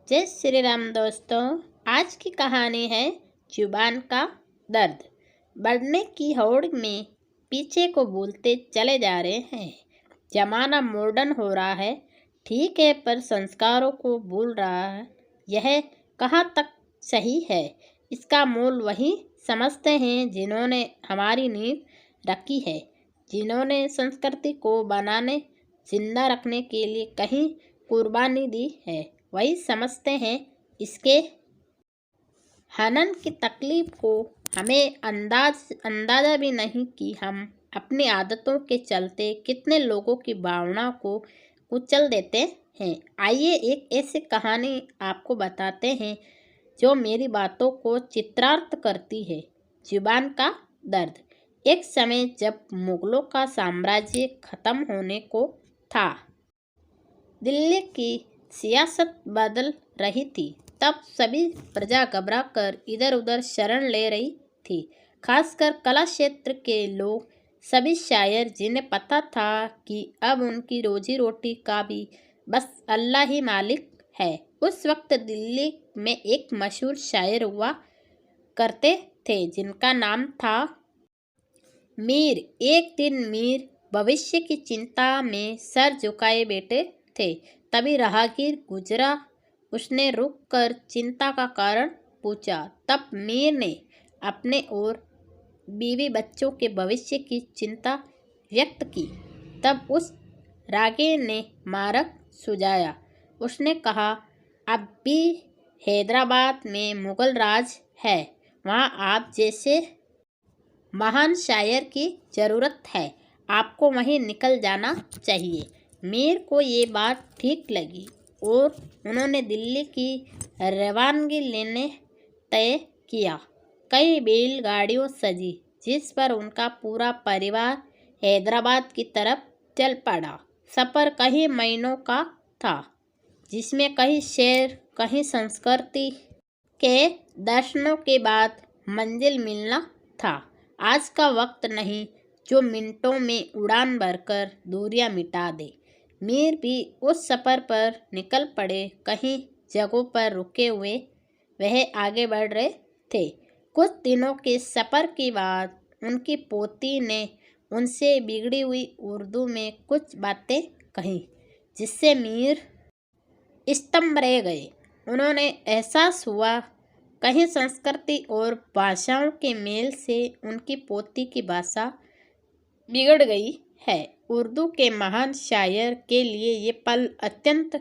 जय श्री राम दोस्तों। आज की कहानी है जुबान का दर्द। बढ़ने की होड़ में पीछे को भूलते चले जा रहे हैं। जमाना मॉडर्न हो रहा है, ठीक है, पर संस्कारों को भूल रहा है। यह कहाँ तक सही है? इसका मूल वही समझते हैं जिन्होंने हमारी नींव रखी है, जिन्होंने संस्कृति को बनाने जिंदा रखने के लिए कहीं कुर्बानी दी है। वही समझते हैं इसके हनन की तकलीफ को। हमें अंदाज़ा भी नहीं कि हम अपनी आदतों के चलते कितने लोगों की भावना को कुचल देते हैं। आइए एक ऐसी कहानी आपको बताते हैं जो मेरी बातों को चित्रार्थ करती है। जुबान का दर्द। एक समय जब मुगलों का साम्राज्य खत्म होने को था, दिल्ली की सियासत बदल रही थी। तब सभी प्रजा घबरा कर इधर उधर शरण ले रही थी, खासकर कला क्षेत्र के लोग, सभी शायर, जिन्हें पता था कि अब उनकी रोजी रोटी का भी बस अल्लाह ही मालिक है। उस वक्त दिल्ली में एक मशहूर शायर हुआ करते थे जिनका नाम था मीर। एक दिन मीर भविष्य की चिंता में सर झुकाए बैठे थे। तभी राहगीर गुजरा। उसने रुक कर चिंता का कारण पूछा। तब मीर ने अपने और बीवी बच्चों के भविष्य की चिंता व्यक्त की। तब उस राहगीर ने मार्ग सुझाया। उसने कहा, अब भी हैदराबाद में मुगल राज है, वहाँ आप जैसे महान शायर की ज़रूरत है, आपको वहीं निकल जाना चाहिए। मीर को ये बात ठीक लगी और उन्होंने दिल्ली की रवानगी लेने तय किया। कई बैलगाड़ियों सजी, जिस पर उनका पूरा परिवार हैदराबाद की तरफ चल पड़ा। सफ़र कई महीनों का था, जिसमें कई शहर, कई संस्कृति के दर्शनों के बाद मंजिल मिलना था। आज का वक्त नहीं जो मिनटों में उड़ान भरकर दूरियां मिटा दे। मीर भी उस सफ़र पर निकल पड़े। कहीं जगहों पर रुके हुए वह आगे बढ़ रहे थे। कुछ दिनों के सफ़र के बाद उनकी पोती ने उनसे बिगड़ी हुई उर्दू में कुछ बातें कहीं, जिससे मीर स्तंभ रह गए। उन्होंने एहसास हुआ कहीं संस्कृति और भाषाओं के मेल से उनकी पोती की भाषा बिगड़ गई है। उर्दू के महान शायर के लिए ये पल अत्यंत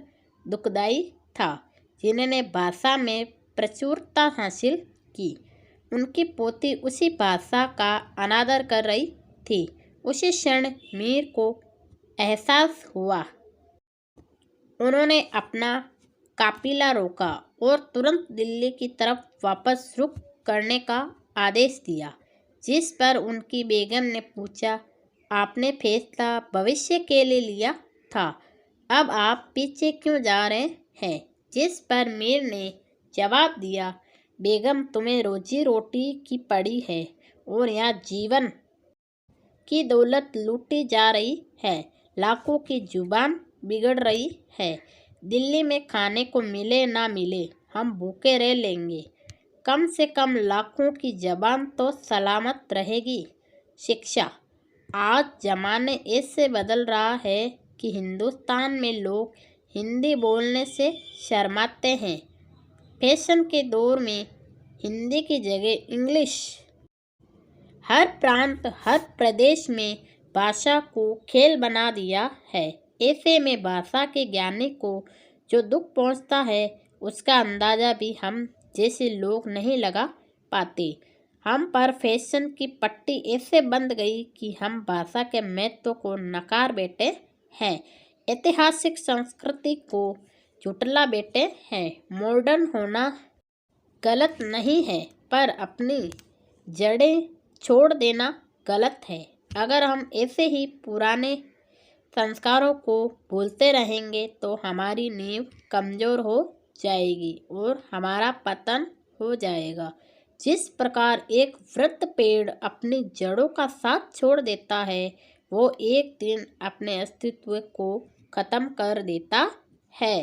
दुखदाई था, जिन्होंने भाषा में प्रचुरता हासिल की। उनकी पोती उसी भाषा का अनादर कर रही थी। उसी क्षण मीर को एहसास हुआ। उन्होंने अपना काफिला रोका और तुरंत दिल्ली की तरफ वापस रुख करने का आदेश दिया। जिस पर उनकी बेगम ने पूछा, आपने फैसला भविष्य के लिए लिया था, अब आप पीछे क्यों जा रहे हैं? जिस पर मीर ने जवाब दिया, बेगम, तुम्हें रोजी रोटी की पड़ी है और यहाँ जीवन की दौलत लूटी जा रही है, लाखों की जुबान बिगड़ रही है। दिल्ली में खाने को मिले ना मिले, हम भूखे रह लेंगे, कम से कम लाखों की जबान तो सलामत रहेगी। शिक्षा। आज ज़माने ऐसे बदल रहा है कि हिंदुस्तान में लोग हिंदी बोलने से शर्माते हैं। फैशन के दौर में हिंदी की जगह इंग्लिश हर प्रांत, हर प्रदेश में भाषा को खेल बना दिया है। ऐसे में भाषा के ज्ञानी को जो दुख पहुंचता है, उसका अंदाज़ा भी हम जैसे लोग नहीं लगा पाते। हम पर फैशन की पट्टी ऐसे बंध गई कि हम भाषा के महत्व को नकार बैठे हैं, ऐतिहासिक संस्कृति को झुटला बैठे हैं। मॉडर्न होना गलत नहीं है, पर अपनी जड़ें छोड़ देना गलत है। अगर हम ऐसे ही पुराने संस्कारों को भूलते रहेंगे तो हमारी नींव कमज़ोर हो जाएगी और हमारा पतन हो जाएगा। जिस प्रकार एक वृद्ध पेड़ अपनी जड़ों का साथ छोड़ देता है, वो एक दिन अपने अस्तित्व को खत्म कर देता है।